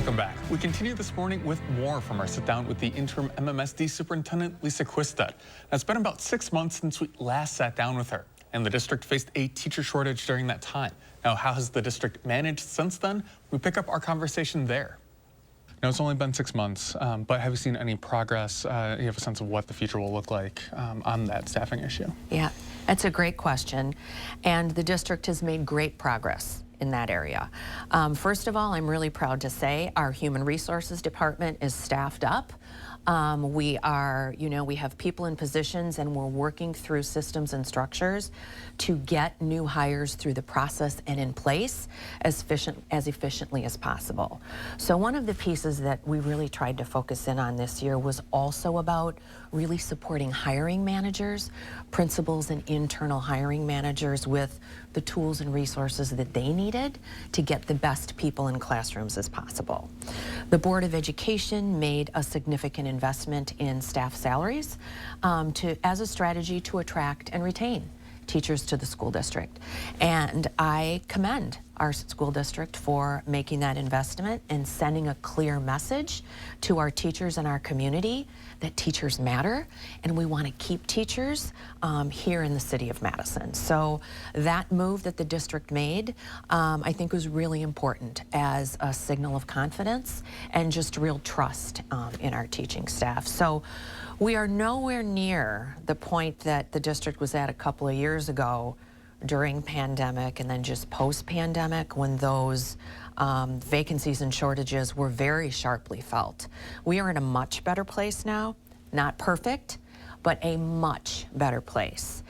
Welcome back. We continue this morning with more from our sit down with the interim MMSD superintendent, Lisa Quisted. Now, it's been about 6 months since we last sat down with her, and the district faced a teacher shortage during that time. Now, how has the district managed since then? We pick up our conversation there. Now, it's only been 6 months, but have you seen any progress? You have a sense of what the future will look like on that staffing issue? Yeah, that's a great question, and the district has made great progress in that area. First of all, I'm really proud to say our human resources department is staffed up. We have people in positions, and we're working through systems and structures to get new hires through the process and in place as efficiently as possible. So one of the pieces that we really tried to focus in on this year was also about really supporting hiring managers, principals and internal hiring managers with the tools and resources that they needed to get the best people in classrooms as possible. The Board of Education made a significant investment in staff salaries as a strategy to attract and retain teachers to the school district. And I commend our school district for making that investment and sending a clear message to our teachers and our community that teachers matter, and we want to keep teachers here in the city of Madison. So that move that the district made, I think was really important as a signal of confidence and just real trust in our teaching staff. So we are nowhere near the point that the district was at a couple of years ago during pandemic and then just post-pandemic when those vacancies and shortages were very sharply felt. We are in a much better place now, not perfect, but a much better place.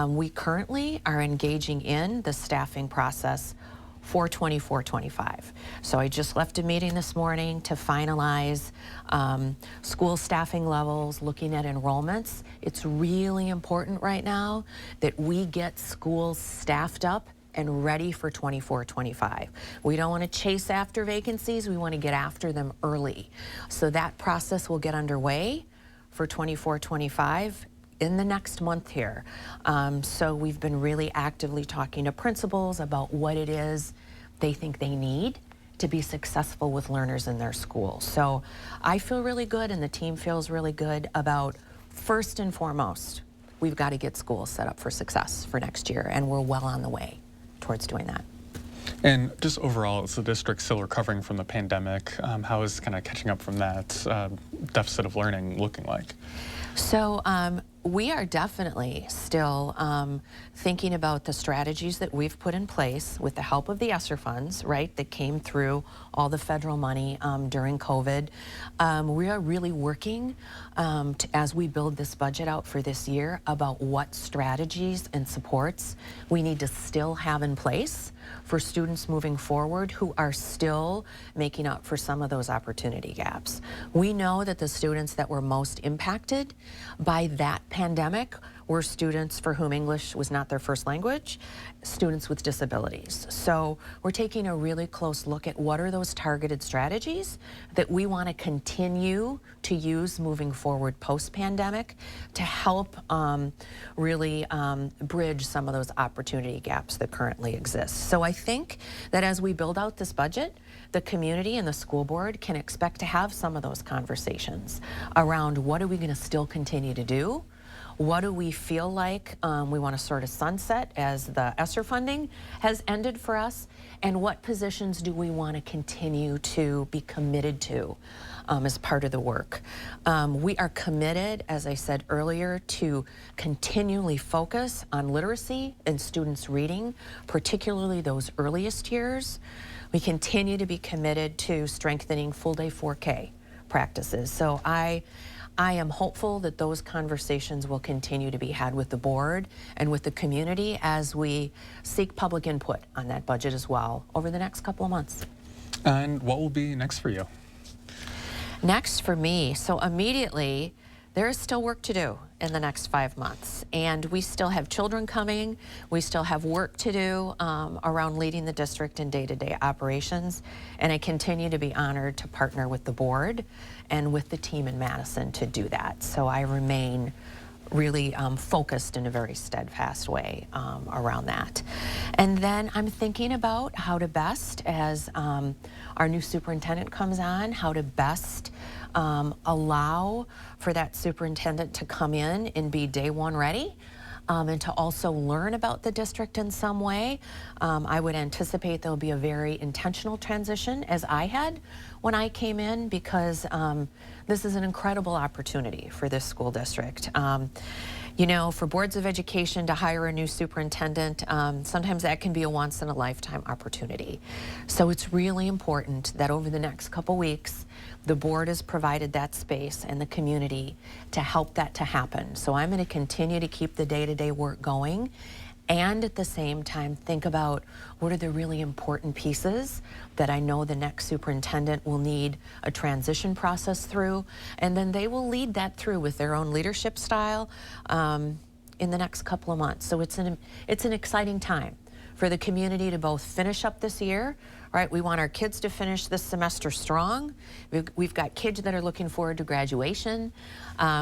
We currently are engaging in the staffing process for 24-25. So I just left a meeting this morning to finalize school staffing levels, looking at enrollments. It's really important right now that we get schools staffed up and ready for 24-25. We don't want to chase after vacancies, we want to get after them early. So that process will get underway for 24-25 in the next month here. So we've been really actively talking to principals about what it is they think they need to be successful with learners in their school. So I feel really good, and the team feels really good about, first and foremost, we've got to get schools set up for success for next year, and we're well on the way towards doing that. And just overall, is the district still recovering from the pandemic? How is kind of catching up from that deficit of learning looking like? So we are definitely still thinking about the strategies that we've put in place with the help of the ESSER funds, right, that came through all the federal money during COVID. We are really working as we build this budget out for this year about what strategies and supports we need to still have in place for students moving forward who are still making up for some of those opportunity gaps. We know that the students that were most impacted by that pandemic were students for whom English was not their first language, students with disabilities. So we're taking a really close look at what are those targeted strategies that we want to continue to use moving forward post-pandemic to help really bridge some of those opportunity gaps that currently exist. So I think that as we build out this budget, the community and the school board can expect to have some of those conversations around what are we going to still continue to do. What do we feel like we want to sort of sunset as the ESSER funding has ended for us? And what positions do we want to continue to be committed to as part of the work? We are committed, as I said earlier, to continually focus on literacy and students reading, particularly those earliest years. We continue to be committed to strengthening full-day 4K practices. So I am hopeful that those conversations will continue to be had with the board and with the community as we seek public input on that budget as well over the next couple of months. And what will be next for you? Next for me, so immediately, there is still work to do in the next 5 months, and we still have children coming. We still have work to do around leading the district in day-to-day operations, and I continue to be honored to partner with the board and with the team in Madison to do that. So I remain really focused in a very steadfast way around that. And then I'm thinking about how to best, as our new superintendent comes on, how to best allow for that superintendent to come in and be day one ready. And to also learn about the district in some way. I would anticipate there'll be a very intentional transition, as I had when I came in, because this is an incredible opportunity for this school district. You know, for boards of education to hire a new superintendent, sometimes that can be a once-in-a-lifetime opportunity. So it's really important that over the next couple weeks, the board has provided that space and the community to help that to happen. So I'm going to continue to keep the day-to-day work going, and at the same time think about what are the really important pieces that I know the next superintendent will need a transition process through, and then they will lead that through with their own leadership style in the next couple of months. So it's an exciting time for the community to both finish up this year. Right, we want our kids to finish this semester strong. We've got kids that are looking forward to graduation.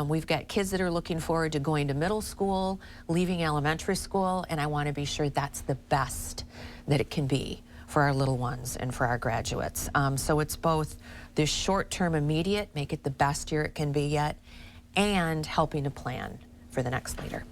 We've got kids that are looking forward to going to middle school, leaving elementary school, and I want to be sure that's the best that it can be for our little ones and for our graduates. So it's both this short-term immediate, make it the best year it can be yet, and helping to plan for the next leader.